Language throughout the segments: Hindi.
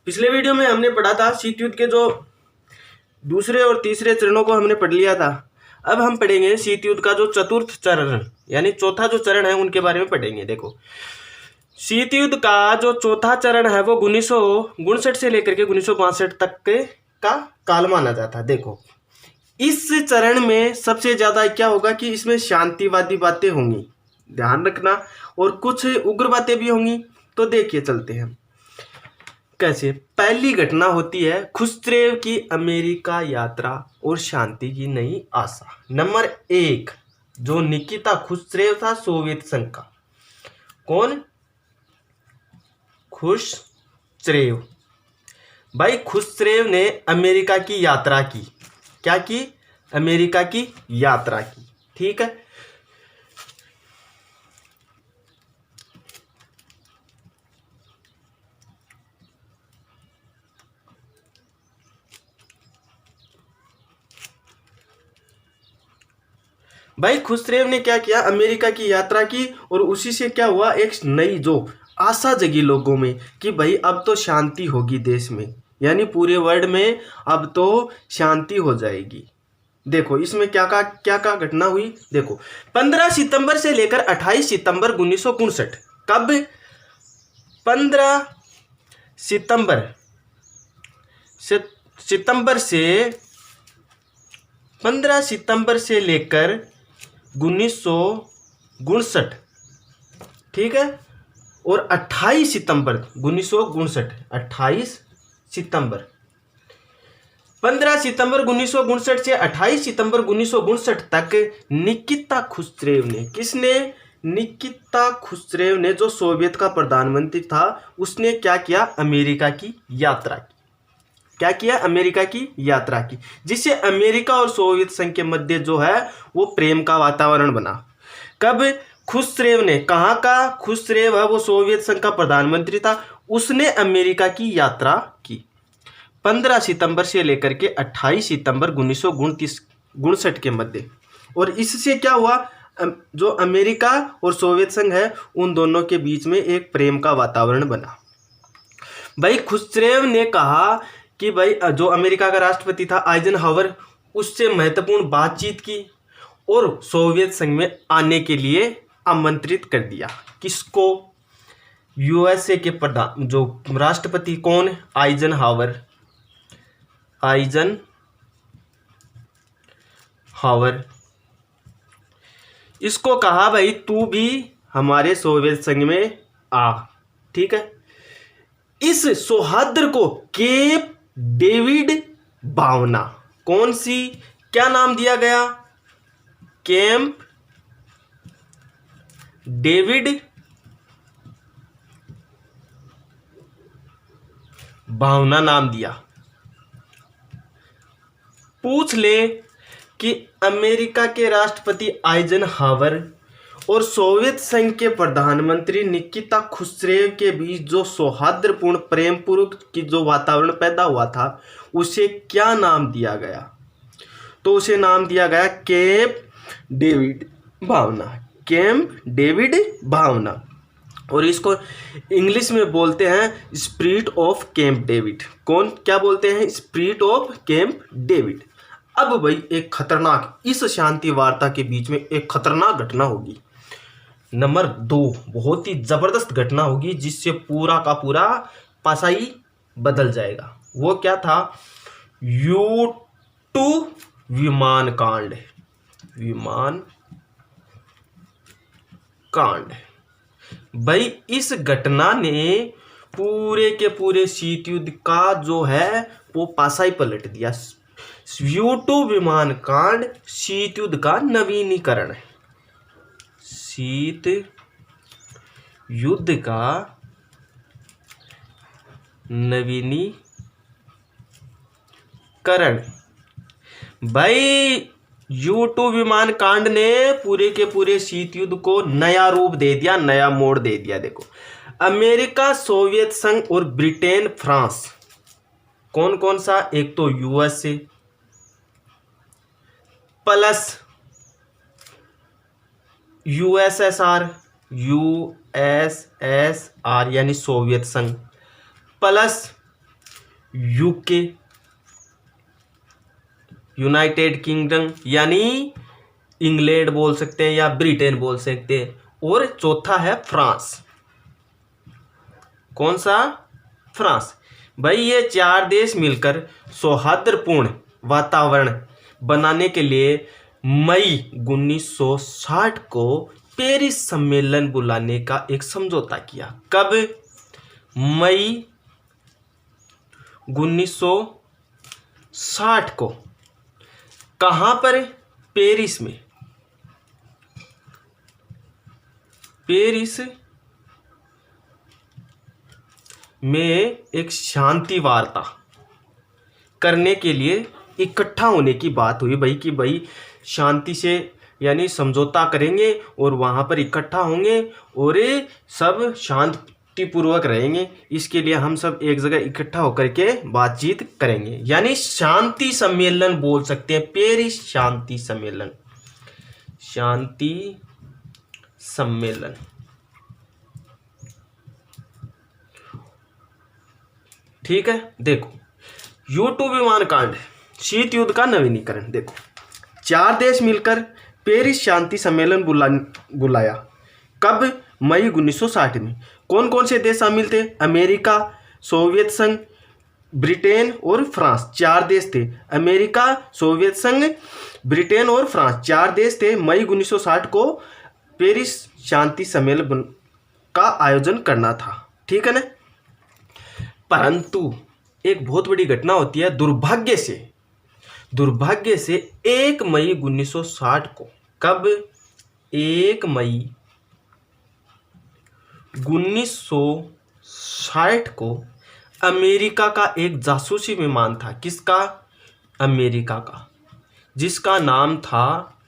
पिछले वीडियो में हमने पढ़ा था शीत युद्ध के जो दूसरे और तीसरे चरणों को हमने पढ़ लिया था। अब हम पढ़ेंगे शीत युद्ध का जो चतुर्थ चरण यानी चौथा जो चरण है उनके बारे में पढ़ेंगे। देखो, शीत युद्ध का जो चौथा चरण है वो 1959 से लेकर के 1962 तक के का काल माना जाता है। देखो, इस चरण में सबसे ज्यादा क्या होगा कि इसमें शांतिवादी बातें होंगी, ध्यान रखना, और कुछ उग्र बातें भी होंगी। तो देखिए चलते हैं कैसे। पहली घटना होती है खुसरेव की अमेरिका यात्रा और शांति की नई आशा। नंबर 1 जो निकिता खुसरेव था सोवियत संघ का। कौन? खुसरेव। भाई खुसरेव ने अमेरिका की यात्रा की। क्या की? अमेरिका की यात्रा की। ठीक है। भाई खुसरेव ने क्या किया? अमेरिका की यात्रा की, और उसी से क्या हुआ, एक नई जो आशा जगी लोगों में कि भाई अब तो शांति होगी देश में, यानी पूरे वर्ल्ड में अब तो शांति हो जाएगी। देखो इसमें क्या घटना हुई। देखो 15 सितंबर से लेकर 28 सितंबर 1959। कब? 15 सितंबर से 15 सितंबर से लेकर 1959, ठीक है, और 28 सितंबर 1959, 28 सितंबर 15 सितंबर 1959 से 28 सितंबर 1959 तक निकिता खुसरेव ने, किसने? निकिता खुसरेव ने, जो सोवियत का प्रधानमंत्री था, उसने क्या किया? अमेरिका की यात्रा की। क्या किया? अमेरिका की यात्रा की, जिससे अमेरिका और सोवियत संघ के मध्य जो है वो प्रेम का वातावरण बना। कब? खुसरेव ने, कहाँ का खुसरेव है? वो सोवियत संघ का प्रधानमंत्री था, उसने अमेरिका की यात्रा की 15 सितंबर से लेकर के 28 सितंबर 1959 के मध्य। और इससे क्या हुआ? जो अमेरिका और सोवियत संघ है उन दोनों के बीच में एक प्रेम का वातावरण बना। भाई खुसरेव ने कहा कि भाई जो अमेरिका का राष्ट्रपति था आइजनहावर, उससे महत्वपूर्ण बातचीत की और सोवियत संघ में आने के लिए आमंत्रित कर दिया। किसको? यूएसए के प्रधान जो राष्ट्रपति, कौन? आइजनहावर। इसको कहा भाई तू भी हमारे सोवियत संघ में आ। ठीक है। इस सौहार्द को केप डेविड भावना, कौन सी, क्या नाम दिया गया? कैंप डेविड भावना नाम दिया। पूछ ले कि अमेरिका के राष्ट्रपति आइजनहावर और सोवियत संघ के प्रधानमंत्री निकिता खुसरेव के बीच जो सौहार्दपूर्ण प्रेमपूर्वक की जो वातावरण पैदा हुआ था उसे क्या नाम दिया गया? तो उसे नाम दिया गया कैंप डेविड भावना। कैंप डेविड भावना, और इसको इंग्लिश में बोलते हैं स्पिरिट ऑफ कैंप डेविड। कौन? क्या बोलते हैं? Spirit of camp David. अब भाई एक खतरनाक, इस शांति वार्ता के बीच में एक खतरनाक घटना होगी। नंबर 2 बहुत ही जबरदस्त घटना होगी जिससे पूरा का पूरा पासाई बदल जाएगा। वो क्या था? U2 विमान कांड। भाई इस घटना ने पूरे के पूरे शीत युद्ध का जो है वो पासाई पलट दिया। U2 विमान कांड शीत युद्ध का नवीनीकरण है। शीत युद्ध का नवीनीकरण। भाई U2 विमान कांड ने पूरे के पूरे शीत युद्ध को नया रूप दे दिया, नया मोड़ दे दिया। देखो अमेरिका, सोवियत संघ और ब्रिटेन, फ्रांस, कौन कौन सा? एक तो यूएसए प्लस यूएसएसआर यानी सोवियत संघ, प्लस यूके, यूनाइटेड किंगडम यानी इंग्लैंड बोल सकते हैं या ब्रिटेन बोल सकते हैं, और चौथा है फ्रांस। कौन सा? फ्रांस। भाई ये 4 देश मिलकर सौहार्दपूर्ण वातावरण बनाने के लिए मई 1960 को पेरिस सम्मेलन बुलाने का एक समझौता किया। कब? मई 1960 को। कहां पर? पेरिस में। पेरिस में एक शांति वार्ता करने के लिए इकट्ठा होने की बात हुई भाई, कि भाई शांति से यानी समझौता करेंगे और वहाँ पर इकट्ठा होंगे और सब शांतिपूर्वक रहेंगे। इसके लिए हम सब एक जगह इकट्ठा होकर के बातचीत करेंगे, यानी शांति सम्मेलन बोल सकते हैं। पेरिस शांति सम्मेलन, शांति सम्मेलन। ठीक है। देखो U2 विमान कांड, शीत युद्ध का नवीनीकरण। देखो 4 देश मिलकर पेरिस शांति सम्मेलन बुलाया। कब? मई 1960 में। कौन कौन से देश शामिल थे? अमेरिका, सोवियत संघ, ब्रिटेन और फ्रांस। 4 देश थे। अमेरिका, सोवियत संघ, ब्रिटेन और फ्रांस 4 देश थे। मई 1960 को पेरिस शांति सम्मेलन का आयोजन करना था। ठीक है ना। परंतु एक बहुत बड़ी घटना होती है। दुर्भाग्य से 1 मई 1960 को। कब? 1 मई 1960 को अमेरिका का एक जासूसी विमान था। किसका? अमेरिका का, जिसका नाम था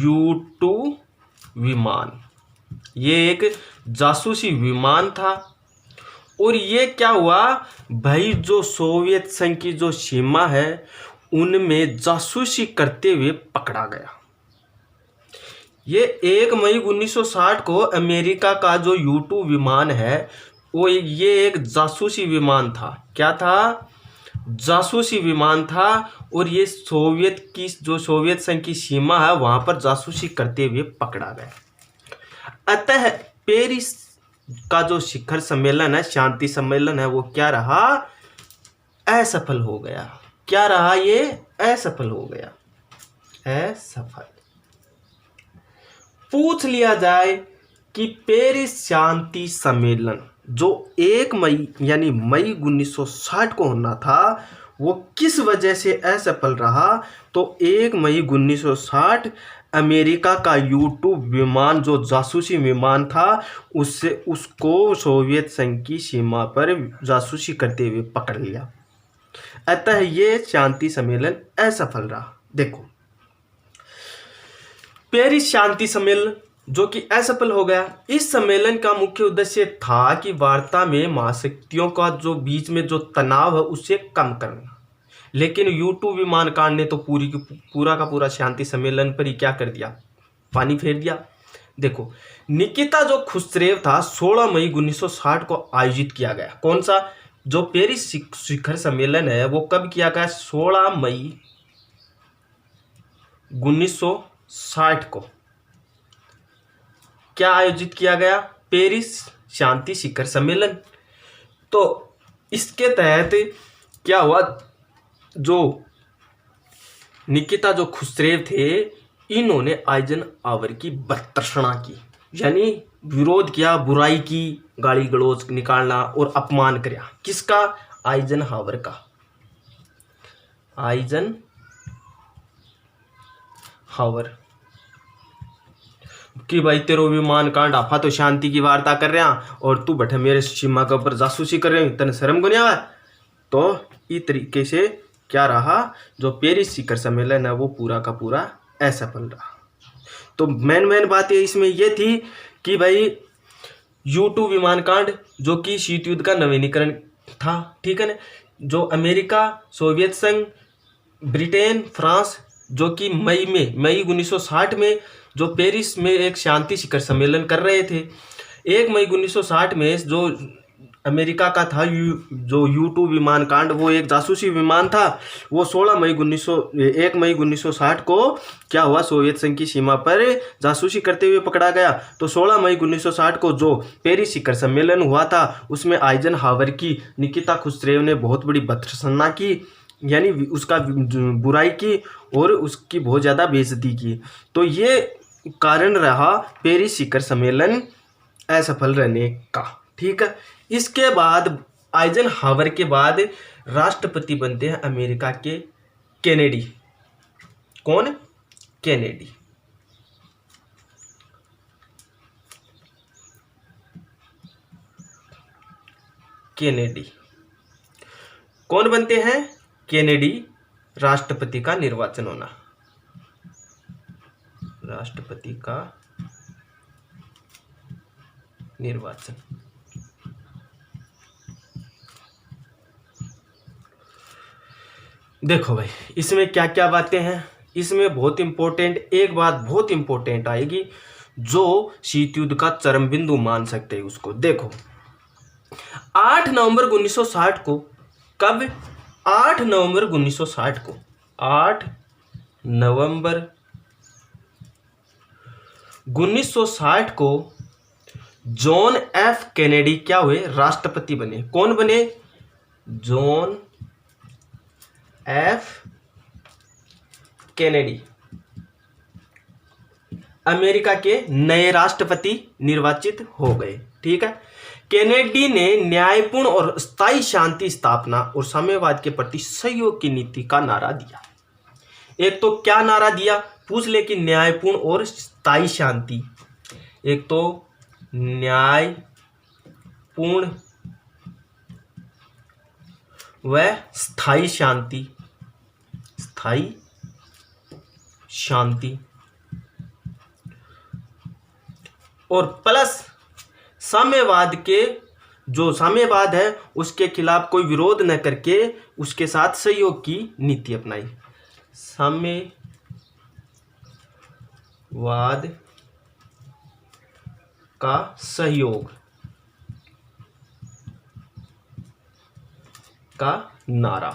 U2 विमान। ये एक जासूसी विमान था। और ये क्या हुआ भाई, जो सोवियत संघ की जो सीमा है उनमें जासूसी करते हुए पकड़ा गया। ये 1 मई 1960 को अमेरिका का जो U2 विमान है वो ये एक जासूसी विमान था। क्या था? जासूसी विमान था। और ये सोवियत संघ की सीमा है वहां पर जासूसी करते हुए पकड़ा गया। अतः पेरिस का जो शिखर सम्मेलन है, शांति सम्मेलन है, वो क्या रहा? असफल हो गया। क्या रहा? ये असफल हो गया। असफल। पूछ लिया जाए कि पेरिस शांति सम्मेलन जो 1 मई यानी मई 1960 को होना था वो किस वजह से असफल रहा? तो 1 मई 1960 अमेरिका का U2 विमान जो जासूसी विमान था उसको सोवियत संघ की सीमा पर जासूसी करते हुए पकड़ लिया। अतः ये शांति सम्मेलन असफल रहा। देखो पेरिस शांति सम्मेलन जो कि असफल हो गया। इस सम्मेलन का मुख्य उद्देश्य था कि वार्ता में महाशक्तियों का जो बीच में जो तनाव है उसे कम करना। लेकिन U2 विमान कांड ने तो पूरा का पूरा शांति सम्मेलन पर ही क्या कर दिया? पानी फेर दिया। देखो निकिता जो खुश्चेव था 16 मई 1960 को आयोजित किया गया। कौन सा? जो पेरिस शिखर सम्मेलन है वो कब किया गया? 16 मई 1960 को क्या आयोजित किया गया? पेरिस शांति शिखर सम्मेलन। तो इसके तहत क्या हुआ? जो निकिता जो खुश्चेव थे इन्होंने आइजनहावर की बर्तरसना की, यानी विरोध किया, बुराई की, गाली गलौज निकालना और अपमान किया। किसका? आइजनहावर का। आइजनहावर कि भाई तेरो विमान कांड आफा तो शांति की वार्ता कर रहे हैं और तू बैठे मेरे सीमा के ऊपर जासूसी कर रहे हैं, तने शर्म को नहीं आवा? तो इस तरीके से क्या रहा? जो पेरिस शिखर सम्मेलन है वो पूरा का पूरा असफल रहा। तो मेन बात ये इसमें ये थी कि भाई U2 विमान कांड जो कि शीत युद्ध का नवीनीकरण था। ठीक है ना। जो अमेरिका, सोवियत संघ, ब्रिटेन, फ्रांस जो कि मई 1960 में जो पेरिस में एक शांति शिखर सम्मेलन कर रहे थे। 1 मई 1960 में जो अमेरिका का था जो U-2 विमान कांड, वो एक जासूसी विमान था। वो 1 मई 1960 को क्या हुआ, सोवियत संघ की सीमा पर जासूसी करते हुए पकड़ा गया। तो 16 मई 1960 को जो पेरिस शिखर सम्मेलन हुआ था, उसमें आइजनहावर की निकिता खुसरेव ने बहुत बड़ी भर्त्सना की, यानी उसका बुराई की और उसकी बहुत ज़्यादा बेइज्जती की। तो ये कारण रहा पेरिस शिखर सम्मेलन असफल रहने का। ठीक है। इसके बाद आइजनहावर के बाद राष्ट्रपति बनते हैं अमेरिका के केनेडी। कौन? केनेडी। केनेडी कौन बनते हैं? केनेडी। राष्ट्रपति का निर्वाचन होना, राष्ट्रपति का निर्वाचन। देखो भाई, इसमें क्या क्या बातें हैं। इसमें बहुत इंपॉर्टेंट एक बात बहुत इंपॉर्टेंट आएगी, जो शीत युद्ध का चरम बिंदु मान सकते हैं उसको। देखो 8 नवंबर 1960 को, कब? 8 नवंबर 1960 को, 8 नवंबर 1960 को जॉन एफ कैनेडी क्या हुए? राष्ट्रपति बने। कौन बने? जॉन एफ कैनेडी अमेरिका के नए राष्ट्रपति निर्वाचित हो गए। ठीक है। कैनेडी ने न्यायपूर्ण और स्थायी शांति स्थापना और साम्यवाद के प्रति सहयोग की नीति का नारा दिया। एक तो क्या नारा दिया? पूछ ले कि न्यायपूर्ण और स्थायी शांति। एक तो न्यायपूर्ण व स्थायी शांति, स्थायी शांति, और प्लस साम्यवाद के, जो साम्यवाद है उसके खिलाफ कोई विरोध न करके उसके साथ सहयोग की नीति अपनाई। साम्यवाद का सहयोग का नारा।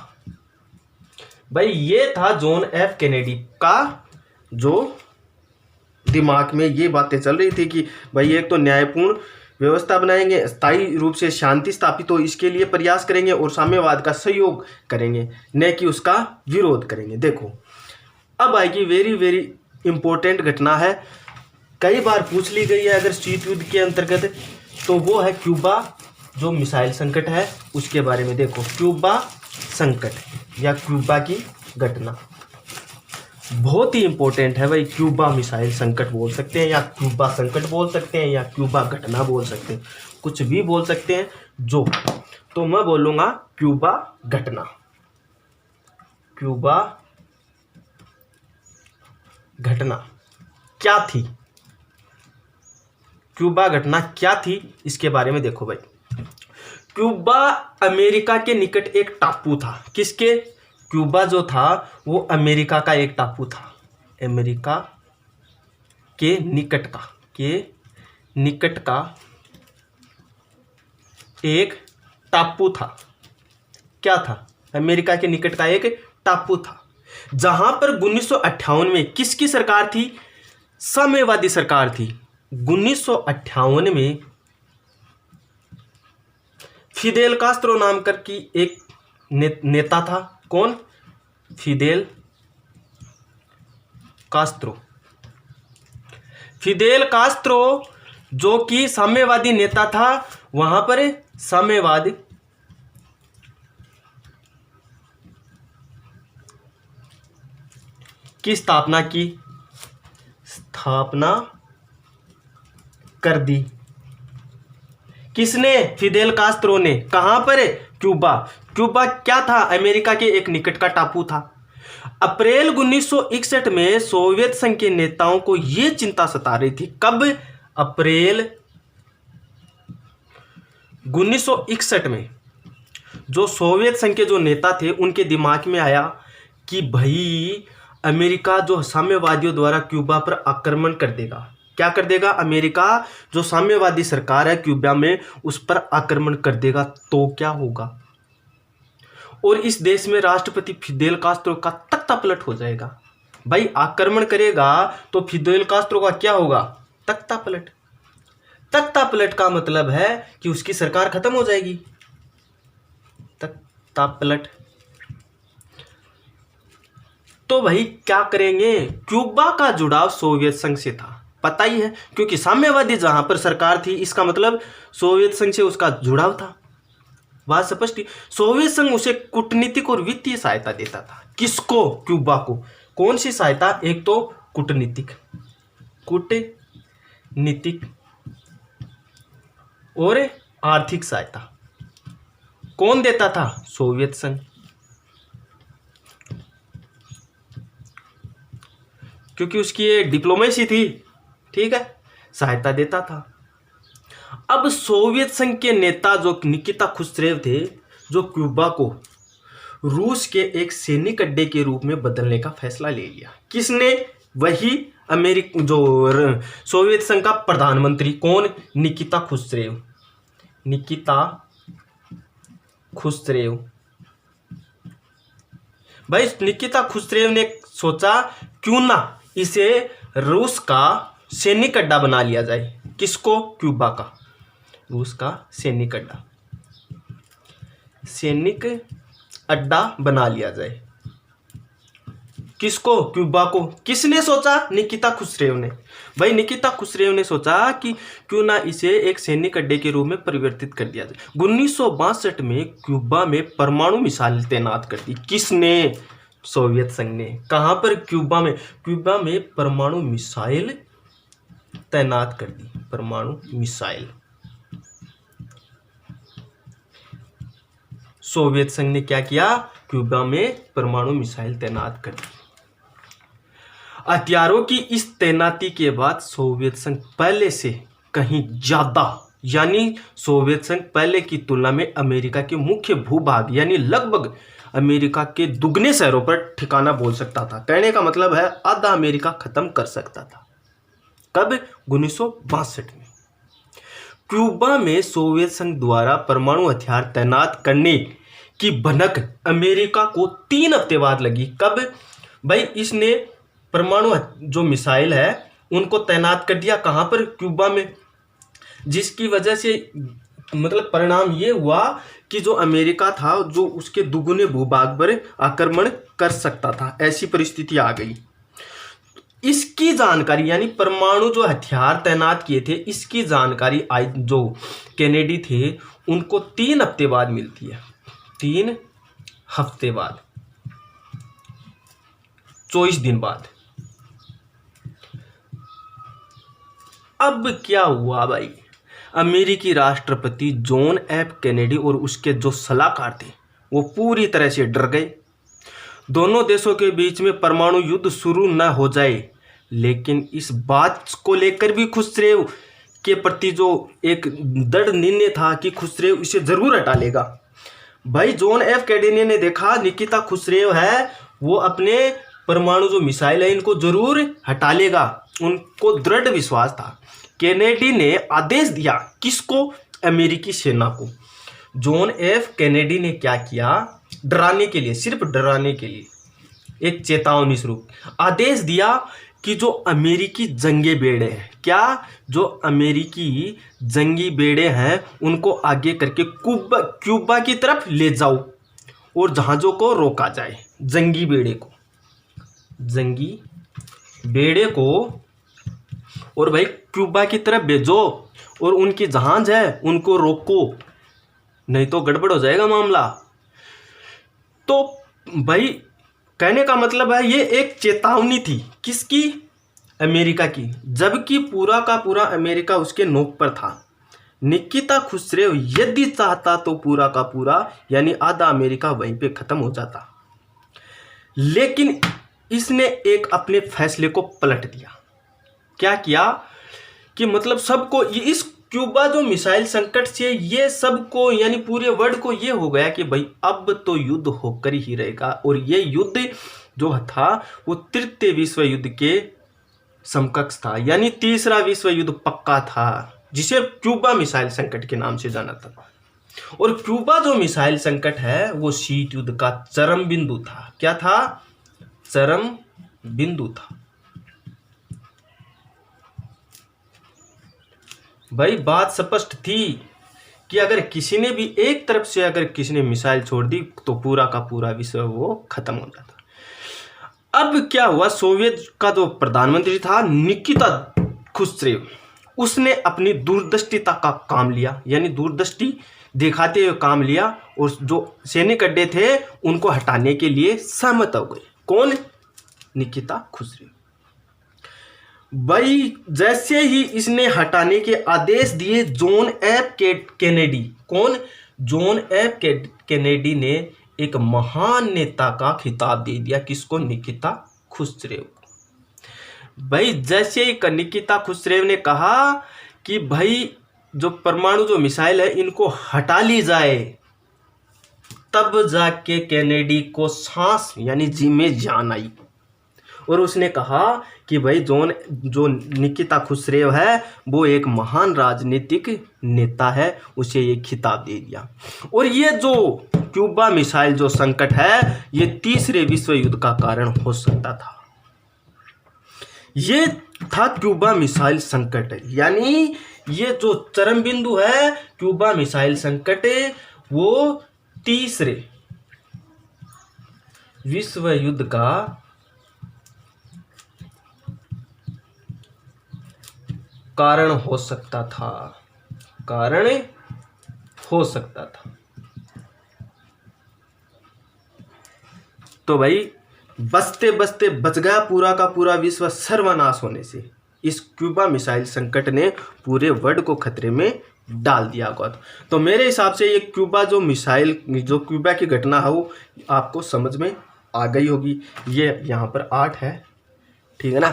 भाई ये था जॉन एफ कैनेडी का, जो दिमाग में ये बातें चल रही थी कि भाई एक तो न्यायपूर्ण व्यवस्था बनाएंगे, स्थायी रूप से शांति स्थापित हो इसके लिए प्रयास करेंगे, और साम्यवाद का सहयोग करेंगे, न कि उसका विरोध करेंगे। देखो अब आएगी वेरी वेरी इंपॉर्टेंट घटना है, कई बार पूछ ली गई है अगर शीत युद्ध के अंतर्गत, तो वो है क्यूबा जो मिसाइल संकट है उसके बारे में। देखो क्यूबा संकट या क्यूबा की घटना बहुत ही इंपॉर्टेंट है भाई। क्यूबा मिसाइल संकट बोल सकते हैं, या क्यूबा संकट बोल सकते हैं, या क्यूबा घटना बोल सकते हैं, कुछ भी बोल सकते हैं जो। तो मैं बोलूँगा क्यूबा घटना। क्यूबा घटना क्या थी? क्यूबा घटना क्या थी इसके बारे में देखो भाई। क्यूबा अमेरिका के निकट एक टापू था। किसके? क्यूबा जो था वो अमेरिका का एक टापू था, अमेरिका के निकट का एक टापू था। क्या था? अमेरिका के निकट का एक टापू था, जहां पर 1958 में किसकी सरकार थी? साम्यवादी सरकार थी। 1958 में फिदेल कास्त्रो नाम कर की एक नेता था। कौन? Fidel Castro. फिदेल कास्त्रो जो कि साम्यवादी नेता था, वहां पर साम्यवाद की स्थापना कर दी। किसने? फिदेल कास्त्रो ने। कहां पर? क्यूबा। क्यूबा क्या था? अमेरिका के एक निकट का टापू था। अप्रैल 1961 में सोवियत संघ के नेताओं को यह चिंता सता रही थी। कब? अप्रैल 1961 में जो सोवियत संघ के जो नेता थे उनके दिमाग में आया कि भाई अमेरिका जो साम्यवादियों द्वारा क्यूबा पर आक्रमण कर देगा, क्या कर देगा? अमेरिका जो साम्यवादी सरकार है क्यूबा में उस पर आक्रमण कर देगा तो क्या होगा? और इस देश में राष्ट्रपति फिदेल कास्त्रो का तख्ता पलट हो जाएगा। भाई आक्रमण करेगा तो फिदेल कास्त्रो का क्या होगा? तख्ता पलट। तख्ता पलट का मतलब है कि उसकी सरकार खत्म हो जाएगी। तख्ता पलट। तो भाई क्या करेंगे? क्यूबा का जुड़ाव सोवियत संघ से था, पता ही है, क्योंकि साम्यवादी जहां पर सरकार थी इसका मतलब सोवियत संघ से उसका जुड़ाव था। बात स्पष्ट। सोवियत संघ उसे कूटनीतिक और वित्तीय सहायता देता था। किसको? क्यूबा को। कौन सी सहायता? एक तो कूटनीतिक और आर्थिक सहायता। कौन देता था? सोवियत संघ, क्योंकि उसकी ये डिप्लोमेसी थी, ठीक है, सहायता देता था। अब सोवियत संघ के नेता जो निकिता खुश्रेव थे, जो क्यूबा को रूस के एक सैनिक अड्डे के रूप में बदलने का फैसला ले लिया। किसने? वही जो सोवियत संघ का प्रधानमंत्री। कौन? निकिता खुश्रेव। भाई निकिता खुश्रेव ने सोचा क्यों ना इसे रूस का सैनिक अड्डा बना लिया जाए। किसको? क्यूबा का। रूस का सैनिक अड्डा बना लिया जाए। किसको? क्यूबा को। किसने सोचा? निकिता खुश्रेव ने। भाई निकिता खुश्रेव ने सोचा कि क्यों ना इसे एक सैनिक अड्डे के रूप में परिवर्तित कर दिया जाए। 1962 में क्यूबा में परमाणु मिसाइल तैनात कर दी। किसने? सोवियत संघ ने। कहां पर? क्यूबा में। क्यूबा में परमाणु मिसाइल तैनात कर दी। परमाणु मिसाइल सोवियत संघ ने क्या किया? क्यूबा में परमाणु मिसाइल तैनात कर दी। हथियारों की इस तैनाती के बाद सोवियत संघ पहले से कहीं ज्यादा, यानी सोवियत संघ पहले की तुलना में अमेरिका के मुख्य भूभाग यानी लगभग अमेरिका के दुगने शहरों पर ठिकाना बोल सकता था। कहने का मतलब है आधा अमेरिका खत्म कर सकता था। कब? 1962 में। क्यूबा में सोवियत संघ द्वारा परमाणु हथियार तैनात करने की भनक अमेरिका को 3 हफ्ते बाद लगी। कब? भाई इसने परमाणु जो मिसाइल है उनको तैनात कर दिया। कहां पर? क्यूबा में। जिसकी वजह से मतलब परिणाम ये हुआ कि जो अमेरिका था जो उसके दुगुने भूभाग पर आक्रमण कर सकता था, ऐसी परिस्थिति आ गई। इसकी जानकारी यानी परमाणु जो हथियार तैनात किए थे इसकी जानकारी जो कैनेडी थे उनको 3 हफ्ते बाद मिलती है। 3 हफ्ते बाद, 24 दिन बाद। अब क्या हुआ भाई? अमेरिकी राष्ट्रपति जॉन एफ कैनेडी और उसके जो सलाहकार थे वो पूरी तरह से डर गए। दोनों देशों के बीच में परमाणु युद्ध शुरू न हो जाए, लेकिन इस बात को लेकर भी खुश्रेव के प्रति जो एक दृढ़ निर्णय था कि खुश्रेव इसे जरूर हटा लेगा। भाई जॉन एफ कैनेडी ने देखा निकिता खुश्रेव है वो अपने परमाणु जो मिसाइल है इनको जरूर हटा लेगा, उनको दृढ़ विश्वास था। कैनेडी ने आदेश दिया। किसको? अमेरिकी सेना को। जॉन एफ कैनेडी ने क्या किया? डराने के लिए, सिर्फ डराने के लिए, एक चेतावनी स्वरूप आदेश दिया कि जो अमेरिकी जंगी बेड़े हैं, क्या? जो अमेरिकी जंगी बेड़े हैं उनको आगे करके क्यूबा की तरफ ले जाओ और जहाज़ों को रोका जाए। जंगी बेड़े को और भाई क्यूबा की तरफ भेजो और उनकी जहाज है उनको रोको, नहीं तो गड़बड़ हो जाएगा मामला। तो भाई कहने का मतलब है ये एक चेतावनी थी। किसकी? अमेरिका की, जबकि पूरा का पूरा अमेरिका उसके नोक पर था। निकिता खुश्रेव यदि चाहता तो पूरा का पूरा यानी आधा अमेरिका वहीं पे खत्म हो जाता, लेकिन इसने एक अपने फैसले को पलट दिया। क्या किया कि मतलब सबको इस क्यूबा जो मिसाइल संकट से ये सबको यानी पूरे वर्ल्ड को ये हो गया कि भाई अब तो युद्ध होकर ही रहेगा। और ये युद्ध जो था वो तृतीय विश्व युद्ध के समकक्ष था, यानी तीसरा विश्व युद्ध पक्का था, जिसे क्यूबा मिसाइल संकट के नाम से जाना था। और क्यूबा जो मिसाइल संकट है वो शीत युद्ध का चरम बिंदु था। क्या था? चरम बिंदु था। भाई बात स्पष्ट थी कि अगर किसी ने भी एक तरफ से अगर किसी ने मिसाइल छोड़ दी तो पूरा का पूरा विश्व वो खत्म हो जाता। अब क्या हुआ, सोवियत का जो प्रधानमंत्री था निकिता खुश्रेव, उसने अपनी दूरदृष्टिता का काम लिया, यानी दूरदृष्टि दिखाते हुए काम लिया, और जो सैनिक अड्डे थे उनको हटाने के लिए सहमत हो गए। कौन? निकिता खुश्रेव। भाई जैसे ही इसने हटाने के आदेश दिए, जॉन एफ कैनेडी, कौन? जॉन एफ कैनेडी ने एक महान नेता का खिताब दे दिया। किसको? निकिता खुश्रेव को। भाई जैसे ही निकिता खुश्रेव ने कहा कि भाई जो परमाणु जो मिसाइल है इनको हटा ली जाए, तब जाके कैनेडी को सांस यानी जी में जान आई, और उसने कहा कि भाई जो निकिता खुश्रेव है वो एक महान राजनीतिक नेता है, उसे ये खिताब दे दिया। और ये जो क्यूबा मिसाइल जो संकट है ये तीसरे विश्व युद्ध का कारण हो सकता था। ये था क्यूबा मिसाइल संकट, यानी ये जो चरम बिंदु है क्यूबा मिसाइल संकट, वो तीसरे विश्व युद्ध का कारण हो सकता था, कारण हो सकता था। तो भाई बचते बचते बच गया पूरा का पूरा विश्व सर्वनाश होने से। इस क्यूबा मिसाइल संकट ने पूरे वर्ल्ड को खतरे में डाल दिया गया। तो मेरे हिसाब से ये क्यूबा जो मिसाइल जो क्यूबा की घटना है वो आपको समझ में आ गई होगी। ये यहाँ पर 8 है, ठीक है ना।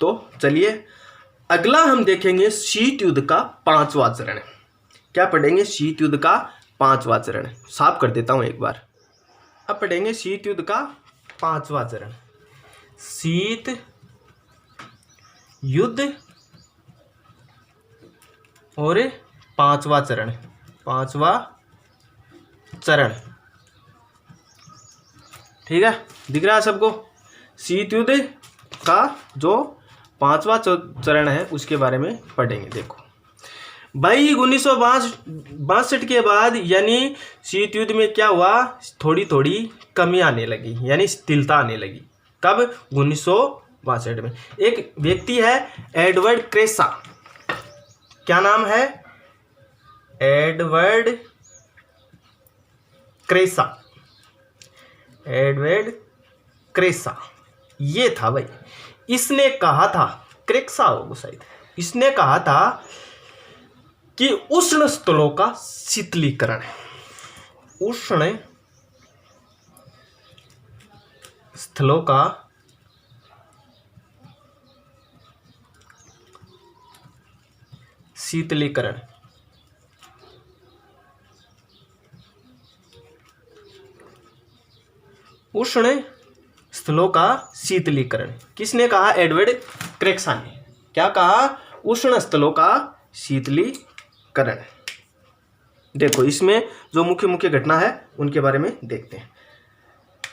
तो चलिए अगला हम देखेंगे शीत युद्ध का 5वां चरण। क्या पढ़ेंगे? शीत युद्ध का 5वां चरण। साफ कर देता हूं एक बार। अब पढ़ेंगे शीत युद्ध का 5वां चरण। शीत युद्ध और 5वां चरण। 5वां चरण, ठीक है, दिख रहा है सबको? शीत युद्ध का जो 5वां चरण है उसके बारे में पढ़ेंगे। देखो भाई 1962 के बाद यानी शीत युद्ध में क्या हुआ, थोड़ी थोड़ी कमी आने लगी, यानी स्थिरता आने लगी। कब? 1962 में। एक व्यक्ति है एडवर्ड क्रेसा। क्या नाम है? Edward crassa. एडवर्ड क्रेसा ये था भाई। इसने कहा था, क्रेक्सा होगा शायद, इसने कहा था कि उष्ण स्थलों का शीतलीकरण, उष्ण स्थलों का शीतलीकरण, उष्ण स्थलों का शीतलीकरण किसने कहा? एडवर्ड क्रेक्सा ने। क्या कहा? उष्ण स्थलों का शीतलीकरण। देखो इसमें जो मुख्य मुख्य घटना है उनके बारे में देखते हैं।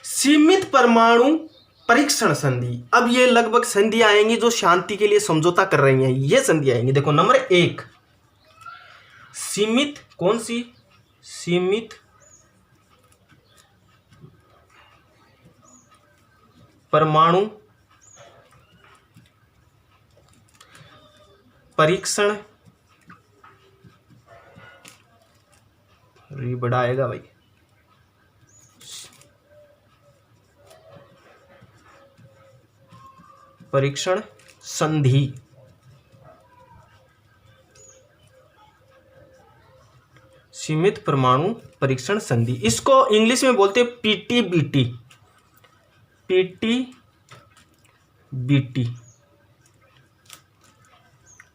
सीमित परमाणु परीक्षण संधि। अब ये लगभग संधि आएंगी जो शांति के लिए समझौता कर रही हैं, ये संधि आएंगी। देखो नंबर 1 सीमित, कौन सी? सीमित परमाणु परीक्षण, बड़ा आएगा भाई, परीक्षण संधि। सीमित परमाणु परीक्षण संधि, इसको इंग्लिश में बोलते हैं पीटीबीटी। पीटीबीटी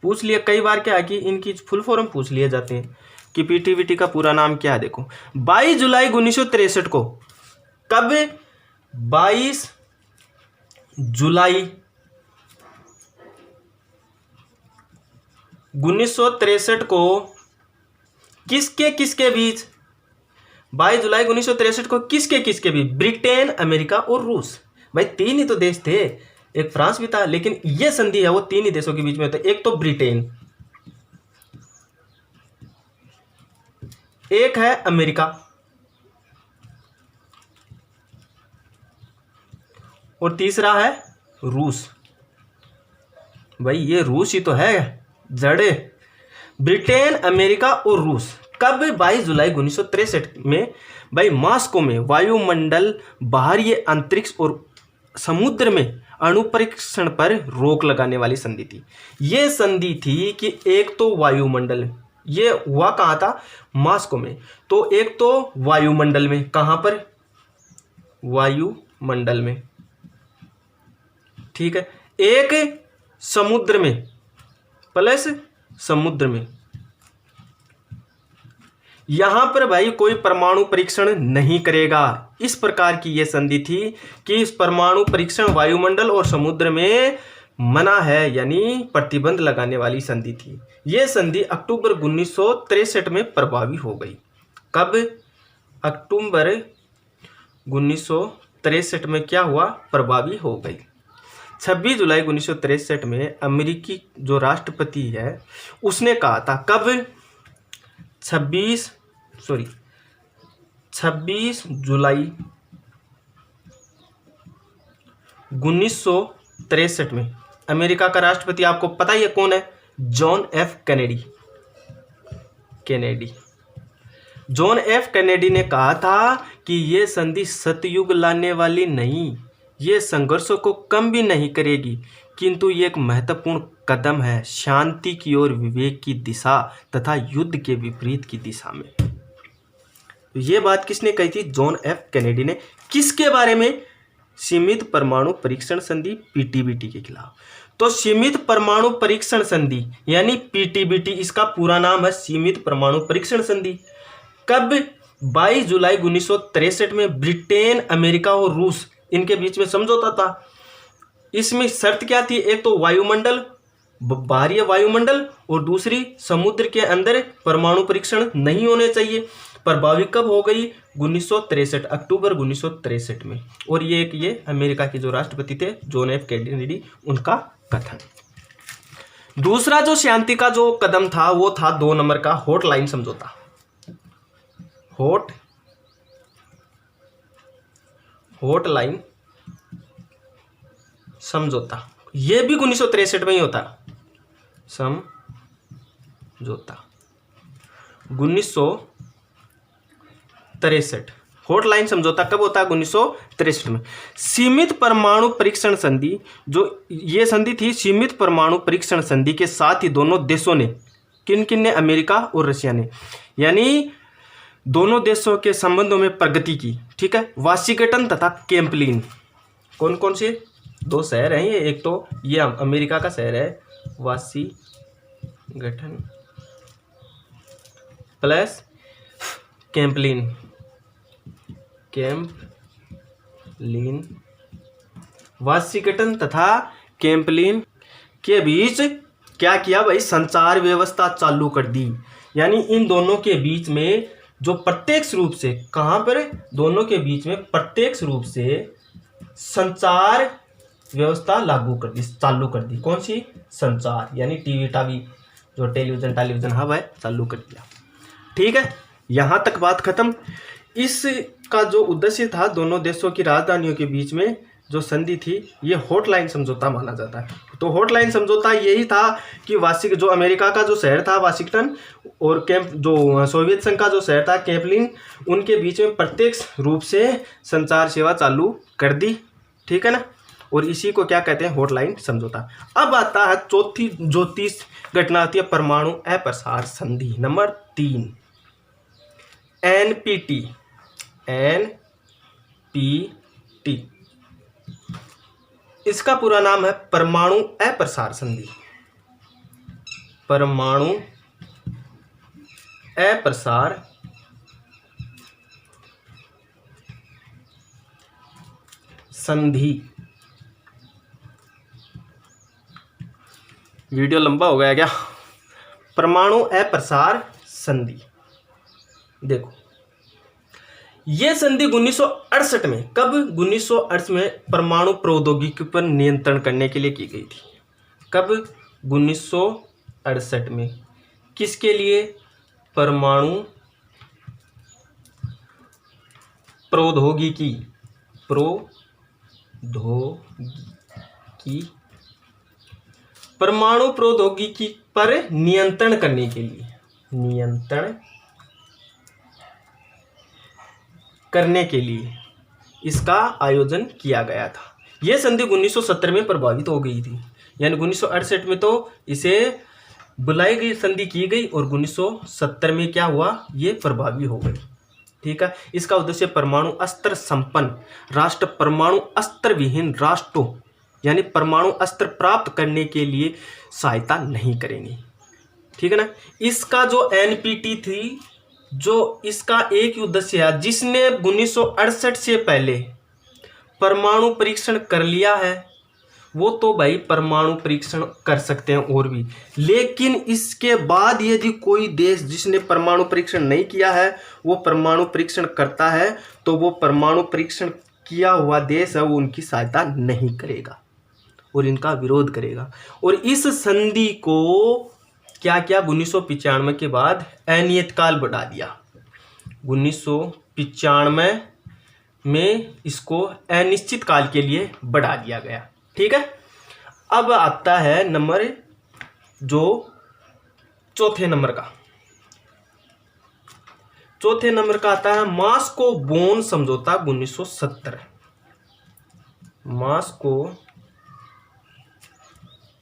पूछ लिया कई बार, क्या है कि इनकी फुल फॉर्म पूछ लिए जाते हैं कि पीटीबीटी का पूरा नाम क्या है। देखो 22 जुलाई 1963 को, कब? 22 जुलाई 1963 को किसके किसके बीच, 22 जुलाई 1963 को किसके किसके बीच, ब्रिटेन, अमेरिका और रूस। भाई तीन ही तो देश थे, एक फ्रांस भी था, लेकिन ये संधि है वो तीन ही देशों के बीच में होता है। एक तो ब्रिटेन, एक है अमेरिका और तीसरा है रूस। भाई ये रूस ही तो है जड़े, ब्रिटेन, अमेरिका और रूस। कब, 22 जुलाई 1963 में भाई मॉस्को में वायुमंडल, बाहरी अंतरिक्ष और समुद्र में अणु परीक्षण पर रोक लगाने वाली संधि थी। ये संधि थी कि एक तो वायुमंडल, ये हुआ कहाँ था, मॉस्को में, तो एक तो वायुमंडल में, कहाँ पर, वायुमंडल में, ठीक है, एक समुद्र में प्लस समुद्र में। यहां पर भाई कोई परमाणु परीक्षण नहीं करेगा। इस प्रकार की यह संधि थी कि इस परमाणु परीक्षण वायुमंडल और समुद्र में मना है, यानी प्रतिबंध लगाने वाली संधि थी। यह संधि अक्टूबर 1963 में प्रभावी हो गई। कब, अक्टूबर 1963 में क्या हुआ, प्रभावी हो गई। 26 जुलाई 1963 में अमेरिकी जो राष्ट्रपति है उसने कहा था, कब, 26 जुलाई 1963 में अमेरिका का राष्ट्रपति आपको पता ही है कौन है, John F Kennedy. John F Kennedy ने कहा था कि यह संधि सतयुग लाने वाली नहीं, ये संघर्षों को कम भी नहीं करेगी, किंतु ये एक महत्वपूर्ण कदम है शांति की ओर, विवेक की दिशा तथा युद्ध के विपरीत की दिशा में। तो ये बात किसने कही थी, जॉन एफ कैनेडी ने। किसके बारे में, सीमित परमाणु परीक्षण संधि पीटीबीटी के खिलाफ। तो सीमित परमाणु परीक्षण संधि यानी पीटीबीटी, इसका पूरा नाम है सीमित परमाणु परीक्षण संधि। कब, 22 जुलाई 1963 में ब्रिटेन, अमेरिका और रूस इनके बीच में समझौता था। इसमें शर्त क्या थी, एक तो वायुमंडल, बाहरी वायुमंडल, और दूसरी समुद्र के अंदर परमाणु परीक्षण नहीं होने चाहिए। प्रभावी कब हो गई, 1963, अक्टूबर 1963 में। और ये अमेरिका के जो राष्ट्रपति थे जॉन एफ कैनेडी, उनका कथन। दूसरा जो शांति का जो कदम था वो था 2 नंबर का हॉटलाइन समझौता। हॉटलाइन समझौता, ये भी 1963 में ही होता। समझौता 1963, हॉटलाइन समझौता कब होता है, 1963 में। सीमित परमाणु परीक्षण संधि, जो ये संधि थी सीमित परमाणु परीक्षण संधि के साथ ही दोनों देशों ने, किन किन ने, अमेरिका और रशिया ने, यानी दोनों देशों के संबंधों में प्रगति की। ठीक है, वाशिंगटन तथा कैम्पलिन, कौन कौन से 2 शहर हैं ये, एक तो ये अमेरिका का शहर है वाशिंगटन प्लस कैम्पलिन, वाशिंगटन तथा कैम्पलिन के बीच क्या किया भाई, संचार व्यवस्था चालू कर दी। यानी इन दोनों के बीच में जो प्रत्यक्ष रूप से, कहाँ पर, दोनों के बीच में प्रत्यक्ष रूप से संचार व्यवस्था लागू कर दी, चालू कर दी। कौन सी, संचार, यानी टीवी जो टेलीविजन हब है, चालू कर दिया। ठीक है, यहां तक बात खत्म। इसका जो उद्देश्य था, दोनों देशों की राजधानियों के बीच में जो संधि थी, ये हॉटलाइन समझौता माना जाता है। तो हॉटलाइन समझौता यही था कि जो अमेरिका का जो शहर था वाशिंगटन और जो सोवियत संघ का जो शहर था कैम्पलिन, उनके बीच में प्रत्यक्ष रूप से संचार सेवा चालू कर दी। ठीक है ना, और इसी को क्या कहते हैं, हॉटलाइन समझौता। अब आता है चौथी जो 30 घटना आती है, परमाणु अप्रसार संधि नंबर 3, एनपीटी। इसका पूरा नाम है परमाणु अप्रसार संधि। परमाणु अप्रसार संधि। वीडियो लंबा हो गया क्या, परमाणु अप्रसार संधि। देखो ये संधि 1968 में, कब 1968 में परमाणु प्रौद्योगिकी पर नियंत्रण करने के लिए की गई थी। कब 1968 में, किसके लिए, परमाणु प्रौद्योगिकी परमाणु प्रौद्योगिकी पर नियंत्रण करने के लिए, नियंत्रण करने के लिए इसका आयोजन किया गया था। यह संधि 1970 में प्रभावित हो गई थी, यानी 1968 में तो इसे बुलाई गई, संधि की गई, और 1970 में क्या हुआ, ये प्रभावी हो गई। ठीक है। इसका उद्देश्य परमाणु अस्त्र संपन्न राष्ट्र परमाणु अस्त्र विहीन राष्ट्रों यानी परमाणु अस्त्र प्राप्त करने के लिए सहायता नहीं करेंगे। ठीक है ना। इसका जो एनपीटी थी, जो इसका एक ही उद्देश्य है, जिसने 1968 से पहले परमाणु परीक्षण कर लिया है वो तो भाई परमाणु परीक्षण कर सकते हैं और भी, लेकिन इसके बाद यदि कोई देश जिसने परमाणु परीक्षण नहीं किया है वो परमाणु परीक्षण करता है तो वो परमाणु परीक्षण किया हुआ देश है वो उनकी सहायता नहीं करेगा और इनका विरोध करेगा। और इस संधि को क्या किया, 1995 के बाद अनियत काल बढ़ा दिया। 1995 में इसको अनिश्चित काल के लिए बढ़ा दिया गया। ठीक है। अब आता है नंबर जो चौथे नंबर का आता है मॉस्को बोन समझौता 1970। मॉस्को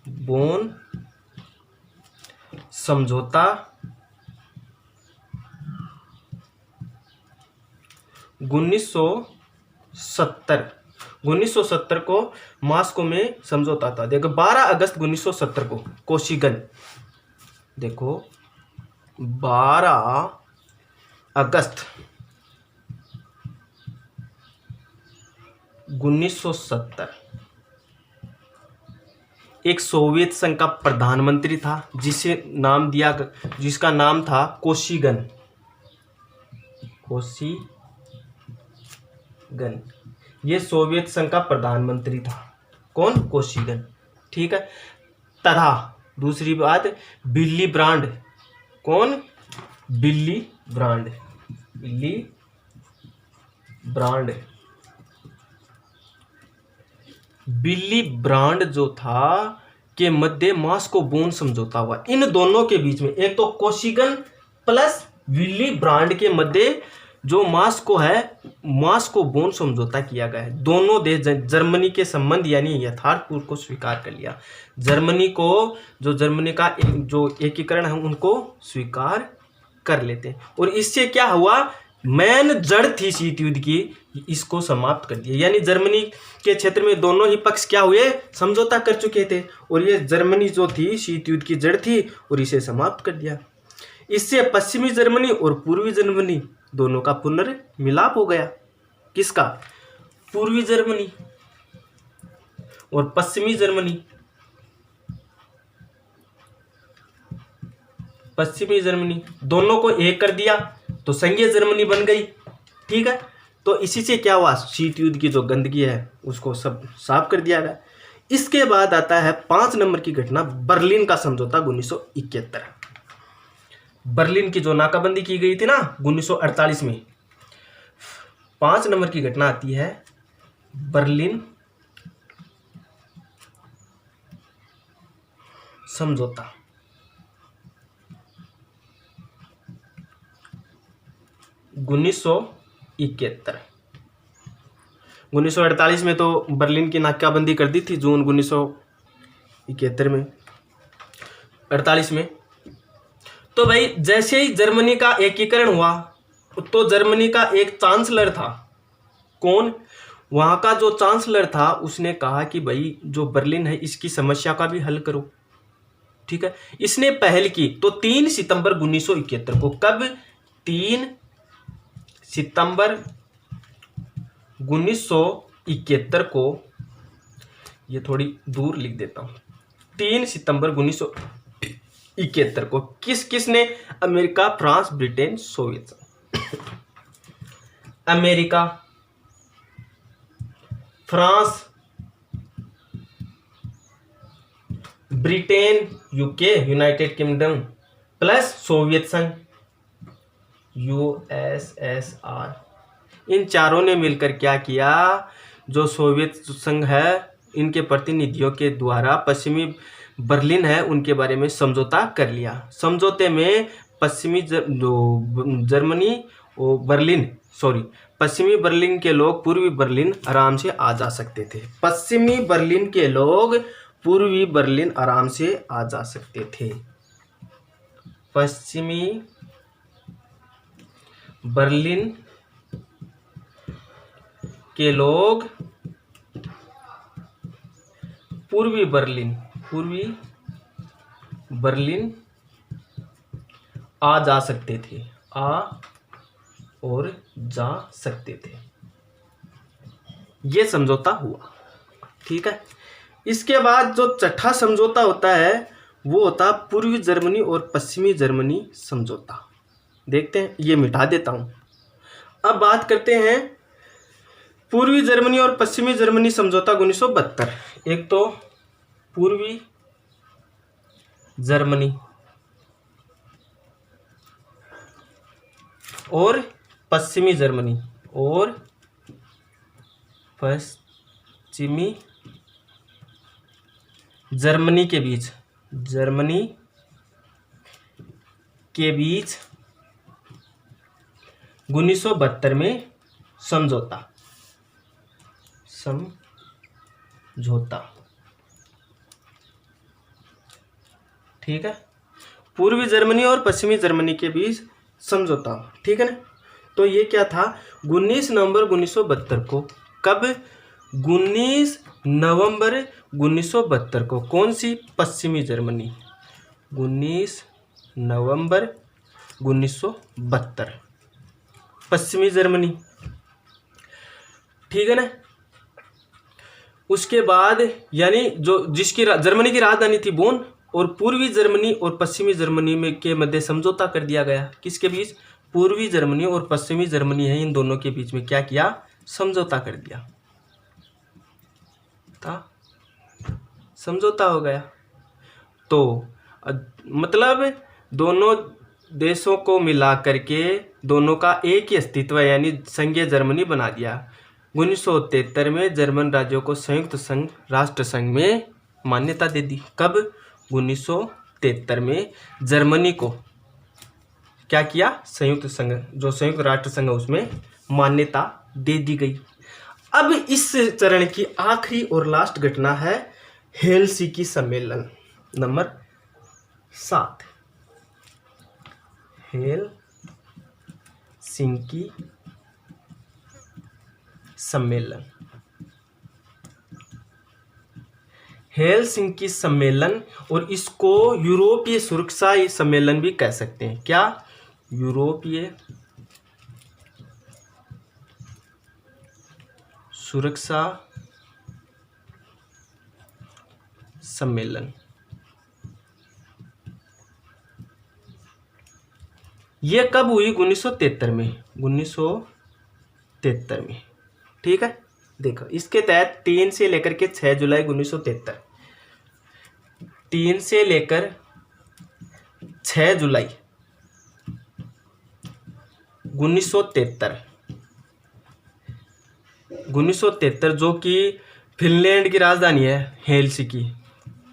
बोन समझौता 1970 को मॉस्को में समझौता था। देखो 12 अगस्त 1970 को कोशिगन, देखो 12 अगस्त 1970 एक सोवियत संघ का प्रधानमंत्री था जिसका नाम था कोशिगन। ये सोवियत संघ का प्रधानमंत्री था। कौन, कोशिगन। ठीक है। तथा दूसरी बात बिल्ली ब्रांड, कौन, बिल्ली ब्रांड जो था के मध्य मॉस्को बोन समझौता हुआ। इन दोनों के बीच में, एक तो कोशिगन प्लस विल्ली ब्रांड के मध्य जो मॉस्को बोन समझौता किया गया है। दोनों देश जर्मनी के संबंध यानी यथार्थपूर्व को स्वीकार कर लिया। जर्मनी का जो एकीकरण है उनको स्वीकार कर लेते हैं। और इससे क्या हुआ, मेन जड़ थी शीत युद्ध की, इसको समाप्त कर दिया। यानी जर्मनी के क्षेत्र में दोनों ही पक्ष क्या हुए, समझौता कर चुके थे और ये जर्मनी जो थी शीत युद्ध की जड़ थी और इसे समाप्त कर दिया। इससे पश्चिमी जर्मनी और पूर्वी जर्मनी दोनों का पुनर्मिलाप हो गया। किसका, पूर्वी जर्मनी और पश्चिमी जर्मनी दोनों को एक कर दिया तो संघीय जर्मनी बन गई। ठीक है। तो इसी से क्या हुआ, शीत युद्ध की जो गंदगी है उसको सब साफ कर दिया गया। इसके बाद आता है 5 नंबर की घटना, बर्लिन का समझौता 1971। बर्लिन की जो नाकाबंदी की गई थी ना 1948 में। 5 नंबर की घटना आती है बर्लिन समझौता। 1948 में तो बर्लिन की नाकाबंदी कर दी थी जून 1971 में, 48 में। तो भाई जैसे ही जर्मनी का एकीकरण हुआ तो जर्मनी का एक चांसलर था। कौन, वहाँ का जो चांसलर था उसने कहा कि भाई जो बर्लिन है इसकी समस्या का भी हल करो। ठीक है। इसने पहल की तो 3 सितंबर 1971 को, कब, 3 सितंबर 1971 को, ये थोड़ी दूर लिख देता हूँ, 3 सितंबर 1971 1971 को। किसने? अमेरिका, फ्रांस, ब्रिटेन, सोवियत संघ। America, France, Britain UK United kingdom plus Soviet संघ यूएसएसआर, इन चारों ने मिलकर क्या किया? जो सोवियत संघ है इनके प्रतिनिधियों के द्वारा पश्चिमी बर्लिन है उनके बारे में समझौता कर लिया। समझौते में पश्चिमी पश्चिमी बर्लिन के लोग पूर्वी बर्लिन आराम से आ जा सकते थे। पश्चिमी बर्लिन के लोग पूर्वी बर्लिन आराम से आ जा सकते थे। पश्चिमी बर्लिन के लोग पूर्वी बर्लिन आ जा सकते थे, और जा सकते थे। ये समझौता हुआ। ठीक है। इसके बाद जो छठा समझौता होता है वो होता पूर्वी जर्मनी और पश्चिमी जर्मनी समझौता। देखते हैं, ये मिटा देता हूं। अब बात करते हैं पूर्वी जर्मनी और पश्चिमी जर्मनी समझौता 1972। एक तो पूर्वी जर्मनी और पश्चिमी जर्मनी जर्मनी के बीच 1972 में समझौता। ठीक है। पूर्वी जर्मनी और पश्चिमी जर्मनी के बीच समझौता। ठीक है ना। तो ये क्या था? 19 नवंबर 1972 को। कब? 19 नवंबर 1972 को। कौन सी? पश्चिमी जर्मनी। 19 नवंबर 1972 पश्चिमी जर्मनी। ठीक है ना। उसके बाद यानी जिसकी जर्मनी की राजधानी थी बोन, और पूर्वी जर्मनी और पश्चिमी जर्मनी में के मध्य समझौता कर दिया गया। किसके बीच? पूर्वी जर्मनी और पश्चिमी जर्मनी है, इन दोनों के बीच में क्या किया? समझौता कर दिया था। समझौता हो गया। तो मतलब दोनों देशों को मिला करके दोनों का एक ही अस्तित्व यानी संघीय जर्मनी बना दिया। 1973 में जर्मन राज्यों को संयुक्त संघ राष्ट्र संघ में मान्यता दे दी। कब? 1973 में जर्मनी को क्या किया? संयुक्त संघ, जो संयुक्त राष्ट्र संघ है उसमें मान्यता दे दी गई। अब इस चरण की आखिरी और लास्ट घटना है हेलसिंकी सम्मेलन नंबर 7। हेलसिंकी सम्मेलन। हेलसिंकी सम्मेलन, और इसको यूरोपीय सुरक्षा सम्मेलन भी कह सकते हैं। क्या? यूरोपीय सुरक्षा सम्मेलन। ये कब हुई? 1973 में। 1973 में। ठीक है। देखो, इसके तहत 3 से लेकर के 6 जुलाई 1973, 3 से लेकर 6 जुलाई 1973 जो कि फिनलैंड की राजधानी है हेलसिंकी।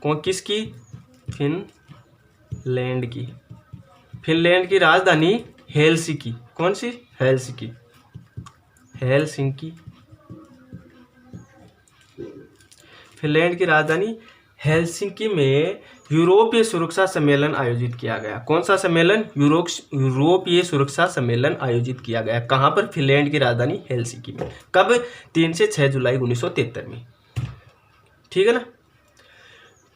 किसकी? फिनलैंड की। फिनलैंड की राजधानी हेलसिंकी। कौन सी? हेलसिंकी। फिनलैंड की राजधानी हेलसिंकी में यूरोपीय सुरक्षा सम्मेलन आयोजित किया गया। कौन सा सम्मेलन? यूरोपीय सुरक्षा सम्मेलन आयोजित किया गया। कहाँ पर? फिनलैंड की राजधानी हेलसिंकी में। कब? 3 से 6 जुलाई 1973 में। ठीक है ना।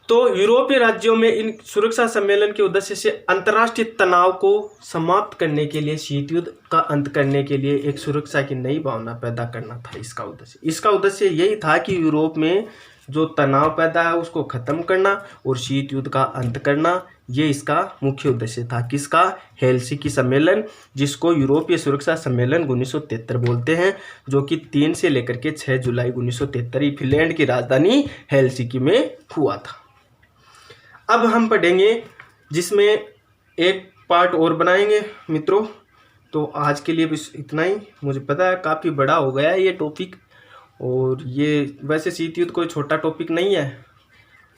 तो यूरोपीय राज्यों में इन सुरक्षा सम्मेलन के उद्देश्य से अंतर्राष्ट्रीय तनाव को समाप्त करने के लिए, शीत युद्ध का अंत करने के लिए एक सुरक्षा की नई भावना पैदा करना था इसका उद्देश्य। इसका उद्देश्य यही था कि यूरोप में जो तनाव पैदा है उसको खत्म करना और शीत युद्ध का अंत करना, ये इसका मुख्य उद्देश्य था। किसका? हेलसिंकी सम्मेलन, जिसको यूरोपीय सुरक्षा सम्मेलन 1973 बोलते हैं, जो कि 3 से लेकर के 6 जुलाई 1973 फिनलैंड की राजधानी हेलसिंकी में हुआ था। अब हम पढ़ेंगे, जिसमें एक पार्ट और बनाएंगे मित्रों। तो आज के लिए बस इतना ही। मुझे पता है काफ़ी बड़ा हो गया है ये टॉपिक, और ये वैसे शीत युद्ध कोई छोटा टॉपिक नहीं है।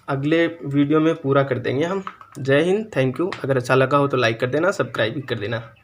अगले वीडियो में पूरा कर देंगे हम। जय हिंद, थैंक यू। अगर अच्छा लगा हो तो लाइक कर देना, सब्सक्राइब भी कर देना।